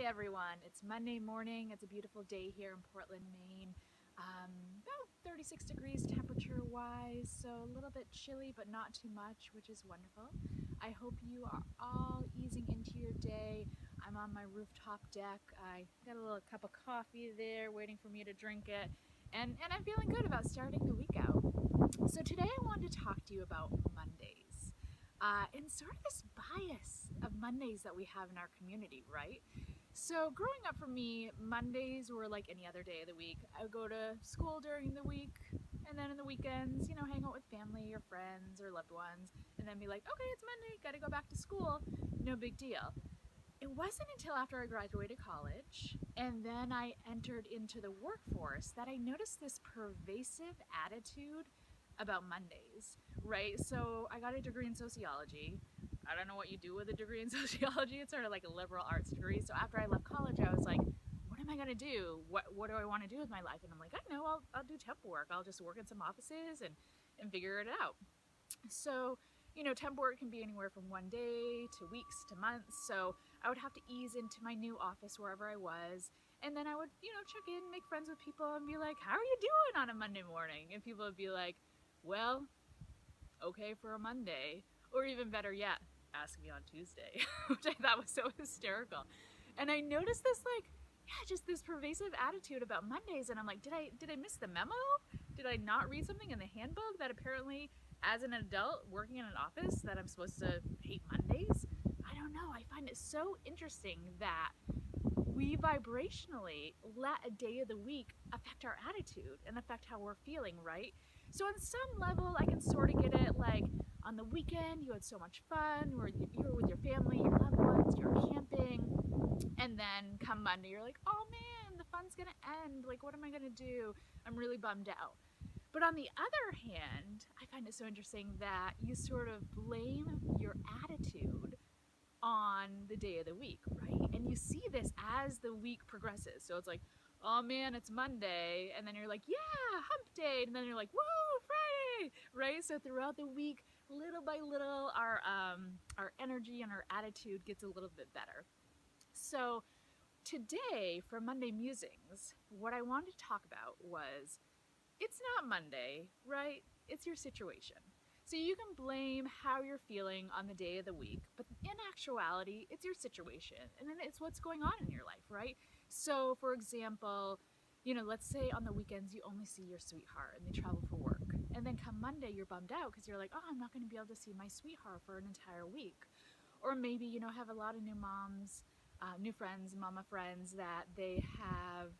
everyone, it's Monday morning. It's a beautiful day here in Portland, Maine. About 36 degrees temperature wise, so a little bit chilly but not too much, which is wonderful. I hope you are all easing into your day. I'm on my rooftop deck. I got a little cup of coffee there waiting for me to drink it, and I'm feeling good about starting the week out. So today I wanted to talk to you about Mondays. And sort of this bias of Mondays that we have in our community, right? So growing up for me, Mondays were like any other day of the week. I would go to school during the week, and then in the weekends, hang out with family or friends or loved ones, and then be like, okay, it's Monday, gotta go back to school, no big deal. It wasn't until after I graduated college and then I entered into the workforce that I noticed this pervasive attitude about Mondays, right? So I got a degree in sociology. I don't know what you do with a degree in sociology. It's sort of like a liberal arts degree. So after I left college, I was like, what am I gonna do? What do I want to do with my life? And I'm like, I don't know, I'll do temp work. I'll just work in some offices and figure it out. So, temp work can be anywhere from one day to weeks to months. So I would have to ease into my new office wherever I was. And then I would, check in, make friends with people and be like, how are you doing on a Monday morning? And people would be like, well, okay for a Monday. Or even better yet, ask me on Tuesday, which I thought was so hysterical. And I noticed this just this pervasive attitude about Mondays, and I'm like, did I miss the memo? Did I not read something in the handbook that apparently as an adult working in an office that I'm supposed to hate Mondays? I don't know. I find it so interesting that we vibrationally let a day of the week affect our attitude and affect how we're feeling, right? So on some level, I can sort of get it, like on the weekend, you had so much fun, or you were with your family, your loved ones, you're camping, and then come Monday, you're like, oh man, the fun's gonna end, like what am I gonna do? I'm really bummed out. But on the other hand, I find it so interesting that you sort of blame your attitude on the day of the week, right? And you see this as the week progresses. So it's like, oh man, it's Monday, and then you're like, yeah, hump day, and then you're like, woo, Friday, right? So throughout the week, little by little, our energy and our attitude gets a little bit better. So today, for Monday Musings, what I wanted to talk about was, it's not Monday, right? It's your situation. So you can blame how you're feeling on the day of the week, but in actuality, it's your situation, and then it's what's going on in your life, right? So, for example, let's say on the weekends you only see your sweetheart and they travel for work, and then come Monday you're bummed out because you're like, oh, I'm not going to be able to see my sweetheart for an entire week. Or maybe have a lot of new moms, new friends, mama friends that they have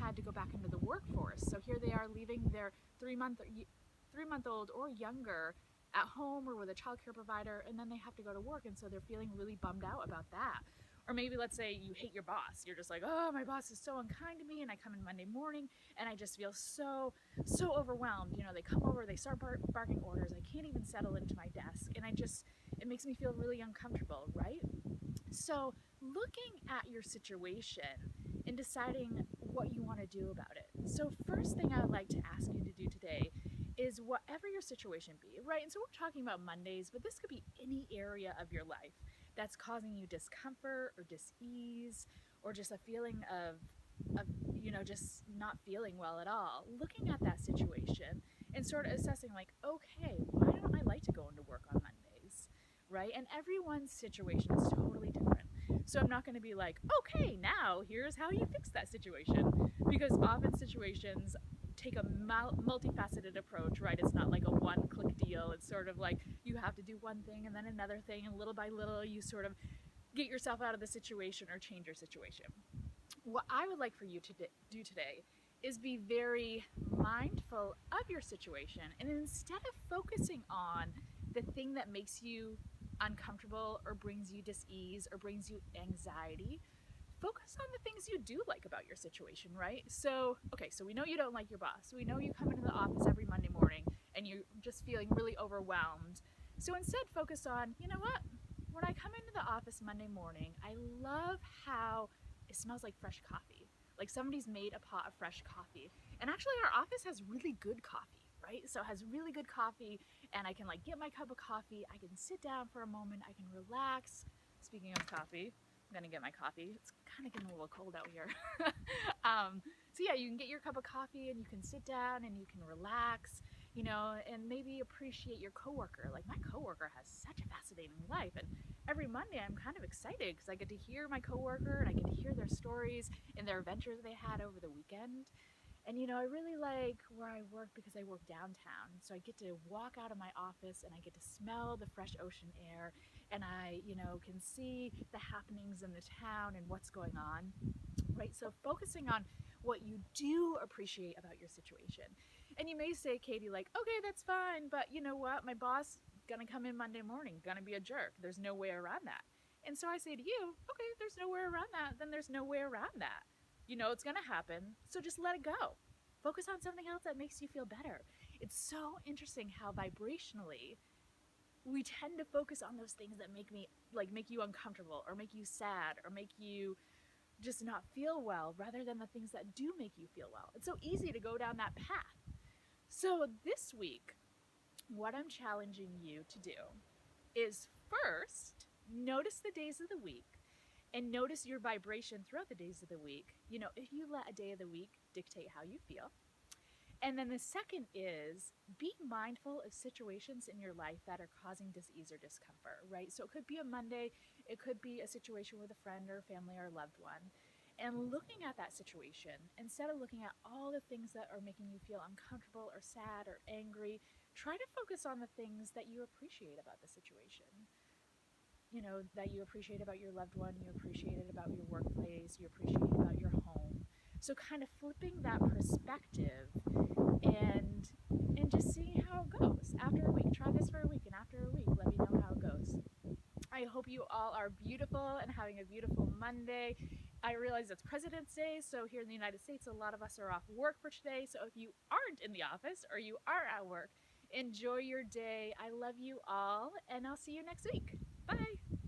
had to go back into the workforce. So here they are leaving their 3-month-old or younger at home or with a childcare provider, and then they have to go to work, and so they're feeling really bummed out about that. Or maybe let's say you hate your boss. You're just like, oh, my boss is so unkind to me, and I come in Monday morning and I just feel so overwhelmed. They come over, they start barking orders. I can't even settle into my desk, and it makes me feel really uncomfortable, right? So looking at your situation and deciding what you want to do about it. So first thing I would like to ask you to do today is whatever your situation be, right? And so we're talking about Mondays, but this could be any area of your life that's causing you discomfort or dis-ease or just a feeling of just not feeling well at all. Looking at that situation and sort of assessing like, okay, why don't I like to go into work on Mondays, right? And everyone's situation is totally different. So I'm not going to be like, okay, now here's how you fix that situation, because often situations take a multifaceted approach, right? It's not like a one-click deal. It's sort of like you have to do one thing and then another thing, and little by little you sort of get yourself out of the situation or change your situation. What I would like for you to do today is be very mindful of your situation, and instead of focusing on the thing that makes you uncomfortable or brings you dis-ease or brings you anxiety, focus on the things you do like about your situation, right? So we know you don't like your boss. We know you come into the office every Monday morning and you're just feeling really overwhelmed. So instead, focus on, you know what? When I come into the office Monday morning, I love how it smells like fresh coffee. Like somebody's made a pot of fresh coffee. And actually our office has really good coffee, right? So it has really good coffee, and I can get my cup of coffee. I can sit down for a moment. I can relax. Speaking of coffee, I'm gonna get my coffee. It's kind of getting a little cold out here. So yeah, you can get your cup of coffee and you can sit down and you can relax, and maybe appreciate your coworker. Like my coworker has such a fascinating life, and every Monday I'm kind of excited because I get to hear my coworker and I get to hear their stories and their adventures they had over the weekend. And I really like where I work because I work downtown. So I get to walk out of my office and I get to smell the fresh ocean air and I, can see the happenings in the town and what's going on. Right? So focusing on what you do appreciate about your situation. And you may say, Katie, like, okay, that's fine, but you know what? My boss gonna come in Monday morning, gonna be a jerk. There's no way around that. And so I say to you, okay, if there's no way around that, then there's no way around that. It's gonna happen, so just let it go. Focus on something else that makes you feel better. It's so interesting how vibrationally we tend to focus on those things that make you uncomfortable or make you sad or make you just not feel well rather than the things that do make you feel well. It's so easy to go down that path. So this week, what I'm challenging you to do is first notice the days of the week and notice your vibration throughout the days of the week. If you let a day of the week dictate how you feel. And then the second is be mindful of situations in your life that are causing dis-ease or discomfort, right? So it could be a Monday, it could be a situation with a friend or family or loved one. And looking at that situation, instead of looking at all the things that are making you feel uncomfortable or sad or angry, try to focus on the things that you appreciate about the situation. That you appreciate about your loved one, you appreciate it about your workplace, you appreciate it about your home. So kind of flipping that perspective and just seeing how it goes after a week. Try this for a week, and after a week, let me know how it goes. I hope you all are beautiful and having a beautiful Monday. I realize it's President's Day, so here in the United States, a lot of us are off work for today. So if you aren't in the office or you are at work, enjoy your day. I love you all, and I'll see you next week. Bye.